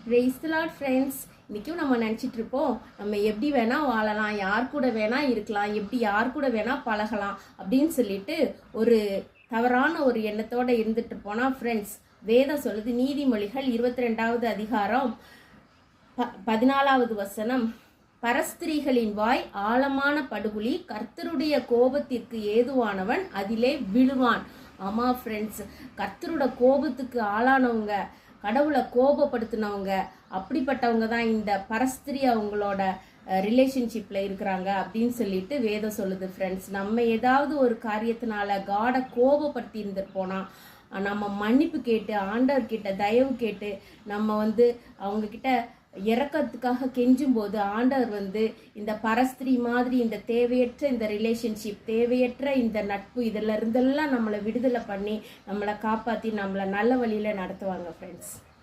Praise the Lord friends. இன்றைக்கும் நம்ம நினச்சிட்டு இருப்போம், நம்ம எப்படி வேணால் வாழலாம், யார் கூட வேணால் இருக்கலாம், எப்படி யார் கூட வேணால் பழகலாம் அப்படின்னு சொல்லிட்டு ஒரு தவறான ஒரு எண்ணத்தோடு இருந்துட்டு போனால் ஃப்ரெண்ட்ஸ், வேதம் சொல்லுது, நீதிமொழிகள் 22வது அதிகாரம் 14வது வசனம், பரஸ்திரீகளின் வாய் ஆழமான படுகுழி, கர்த்தருடைய கோபத்திற்கு ஏதுவானவன் அதிலே விழுவான். ஆமா ஃப்ரெண்ட்ஸ், கர்த்தரோட கோபத்துக்கு ஆளானவங்க, கடவுளை கோபப்படுத்தினவங்க, அப்படிப்பட்டவங்க தான் இந்த பரஸ்திரி அவங்களோட ரிலேஷன்ஷிப்பில் இருக்கிறாங்க அப்படின்னு சொல்லிட்டு வேதம் சொல்லுது ஃப்ரெண்ட்ஸ். நம்ம ஏதாவது ஒரு காரியத்தினால காடை கோபப்படுத்தி இருந்துருப்போனா, நம்ம மன்னிப்பு கேட்டு ஆண்டவர்கிட்ட தயவு கேட்டு நம்ம அவங்கக்கிட்ட இறக்கத்துக்காக கெஞ்சும் போது ஆண்டவர் இந்த பரஸ்திரி மாதிரி இந்த தேவையற்ற இந்த ரிலேஷன்ஷிப், தேவையற்ற இந்த நட்பு, இதில் இருந்தெல்லாம் நம்மளை விடுதலை பண்ணி நம்மளை காப்பாற்றி நம்மளை நல்ல வழியில் நடத்துவாங்க ஃப்ரெண்ட்ஸ்.